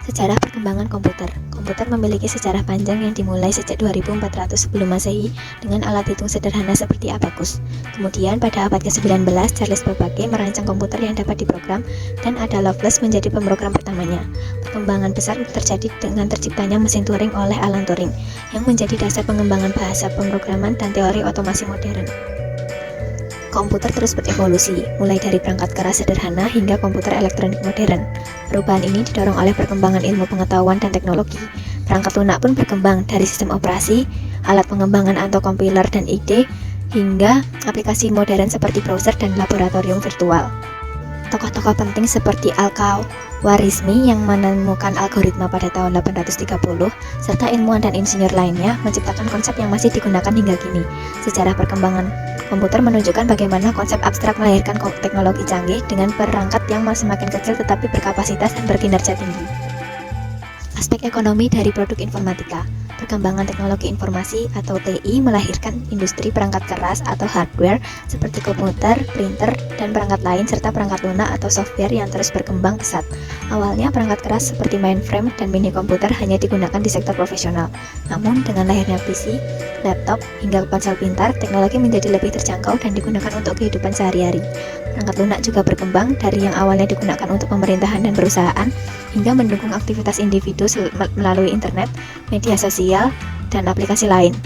Sejarah perkembangan komputer. Komputer memiliki sejarah panjang yang dimulai sejak 2400 sebelum Masehi dengan alat hitung sederhana seperti abakus. Kemudian pada abad ke-19, Charles Babbage merancang komputer yang dapat diprogram dan Ada Lovelace menjadi pemrogram pertamanya. Perkembangan besar terjadi dengan terciptanya mesin Turing oleh Alan Turing yang menjadi dasar pengembangan bahasa pemrograman dan teori otomasi modern. Komputer terus berevolusi, mulai dari perangkat keras sederhana hingga komputer elektronik modern. Perubahan ini didorong oleh perkembangan ilmu pengetahuan dan teknologi. Perangkat lunak pun berkembang dari sistem operasi, alat pengembangan atau kompiler dan ide, hingga aplikasi modern seperti browser dan laboratorium virtual. Tokoh-tokoh penting seperti Al-Khwarizmi yang menemukan algoritma pada tahun 830, serta ilmuwan dan insinyur lainnya menciptakan konsep yang masih digunakan hingga kini. Sejarah perkembangan komputer menunjukkan bagaimana konsep abstrak melahirkan teknologi canggih dengan perangkat yang semakin kecil tetapi berkapasitas dan berkinerja tinggi. Aspek ekonomi dari produk informatika. Perkembangan teknologi informasi atau TI melahirkan industri perangkat keras atau hardware seperti komputer, printer, dan perangkat lain serta perangkat lunak atau software yang terus berkembang pesat. Awalnya perangkat keras seperti mainframe dan mini komputer hanya digunakan di sektor profesional. Namun dengan lahirnya PC, laptop, hingga ponsel pintar, teknologi menjadi lebih terjangkau dan digunakan untuk kehidupan sehari-hari. Perangkat lunak juga berkembang dari yang awalnya digunakan untuk pemerintahan dan perusahaan hingga mendukung aktivitas individu melalui internet, media sosial, dan aplikasi lain.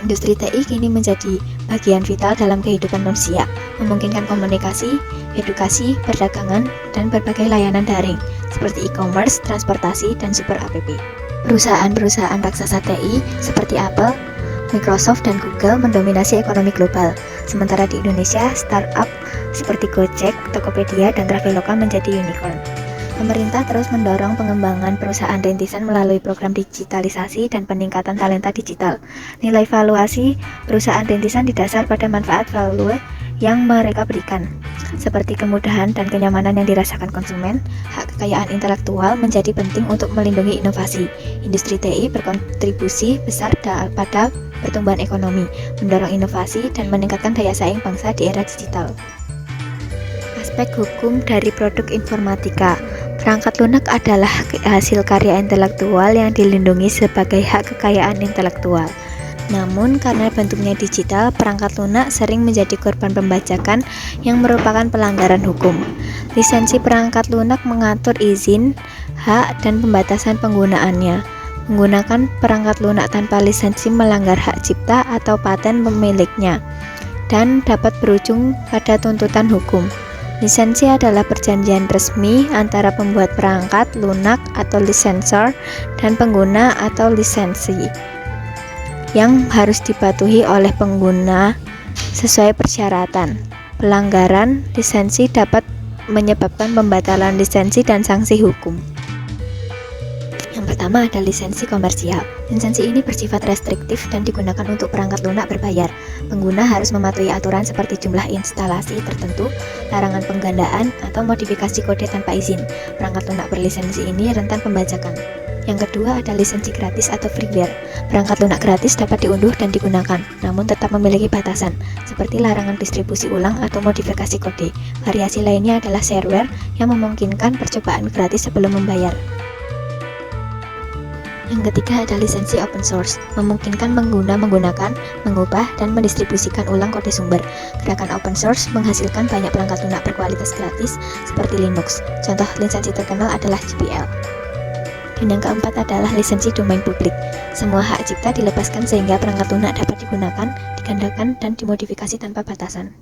Industri TI kini menjadi bagian vital dalam kehidupan manusia, memungkinkan komunikasi, edukasi, perdagangan, dan berbagai layanan daring seperti e-commerce, transportasi, dan super app. Perusahaan-perusahaan raksasa TI seperti Apple, Microsoft, dan Google mendominasi ekonomi global. Sementara di Indonesia, startup seperti Gojek, Tokopedia, dan Traveloka menjadi unicorn. Pemerintah terus mendorong pengembangan perusahaan rintisan melalui program digitalisasi dan peningkatan talenta digital. Nilai valuasi perusahaan rintisan didasar pada manfaat value yang mereka berikan, seperti kemudahan dan kenyamanan yang dirasakan konsumen. Hak kekayaan intelektual menjadi penting untuk melindungi inovasi. Industri TI berkontribusi besar pada pertumbuhan ekonomi, mendorong inovasi, dan meningkatkan daya saing bangsa di era digital. Aspek hukum dari produk informatika. Perangkat lunak adalah hasil karya intelektual yang dilindungi sebagai hak kekayaan intelektual. Namun karena bentuknya digital, perangkat lunak sering menjadi korban pembajakan yang merupakan pelanggaran hukum. Lisensi perangkat lunak mengatur izin, hak, dan pembatasan penggunaannya. Menggunakan perangkat lunak tanpa lisensi melanggar hak cipta atau paten pemiliknya dan dapat berujung pada tuntutan hukum. Lisensi adalah perjanjian resmi antara pembuat perangkat lunak atau licensor dan pengguna atau lisensi yang harus dipatuhi oleh pengguna sesuai persyaratan. Pelanggaran lisensi dapat menyebabkan pembatalan lisensi dan sanksi hukum. Yang pertama ada lisensi komersial. Lisensi ini bersifat restriktif dan digunakan untuk perangkat lunak berbayar. Pengguna harus mematuhi aturan seperti jumlah instalasi tertentu, larangan penggandaan, atau modifikasi kode tanpa izin. Perangkat lunak berlisensi ini rentan pembajakan. Yang kedua ada lisensi gratis atau freeware. Perangkat lunak gratis dapat diunduh dan digunakan, namun tetap memiliki batasan, seperti larangan distribusi ulang atau modifikasi kode. Variasi lainnya adalah shareware yang memungkinkan percobaan gratis sebelum membayar. Yang ketiga ada lisensi open source, memungkinkan pengguna menggunakan, mengubah, dan mendistribusikan ulang kode sumber. Gerakan open source menghasilkan banyak perangkat lunak berkualitas gratis seperti Linux. Contoh lisensi terkenal adalah GPL. Dan yang keempat adalah lisensi domain publik. Semua hak cipta dilepaskan sehingga perangkat lunak dapat digunakan, digandakan, dan dimodifikasi tanpa batasan.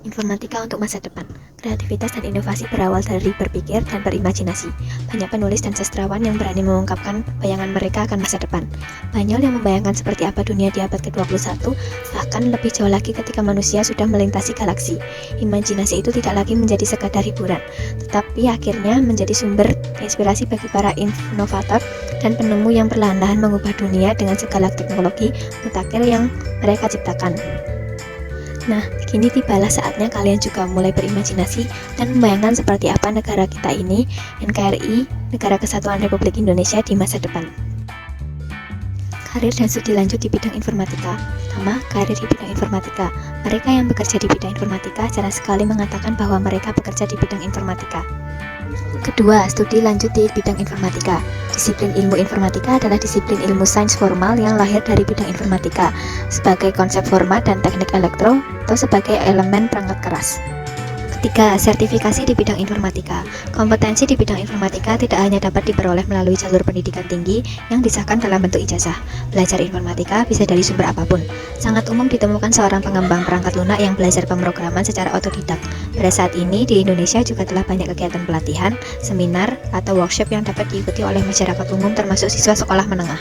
Informatika untuk masa depan. Kreativitas dan inovasi berawal dari berpikir dan berimajinasi. Banyak penulis dan sastrawan yang berani mengungkapkan bayangan mereka akan masa depan. Banyol yang membayangkan seperti apa dunia di abad ke-21, bahkan lebih jauh lagi ketika manusia sudah melintasi galaksi. Imajinasi itu tidak lagi menjadi sekadar hiburan, tetapi akhirnya menjadi sumber inspirasi bagi para inovator dan penemu yang perlahan-lahan mengubah dunia dengan segala teknologi mutakhir yang mereka ciptakan. Nah, kini tibalah saatnya kalian juga mulai berimajinasi dan membayangkan seperti apa negara kita ini, NKRI, Negara Kesatuan Republik Indonesia di masa depan. Karir dan studi lanjut di bidang informatika. Pertama, karir di bidang informatika. Mereka yang bekerja di bidang informatika jarang sekali mengatakan bahwa mereka bekerja di bidang informatika. Kedua, studi lanjut di bidang informatika. Disiplin ilmu informatika adalah disiplin ilmu sains formal yang lahir dari bidang informatika sebagai konsep format dan teknik elektro atau sebagai elemen perangkat keras. Ketiga, sertifikasi di bidang informatika. Kompetensi di bidang informatika tidak hanya dapat diperoleh melalui jalur pendidikan tinggi yang disahkan dalam bentuk ijazah. Belajar informatika bisa dari sumber apapun. Sangat umum ditemukan seorang pengembang perangkat lunak yang belajar pemrograman secara otodidak. Pada saat ini di Indonesia juga telah banyak kegiatan pelatihan, seminar, atau workshop yang dapat diikuti oleh masyarakat umum termasuk siswa sekolah menengah.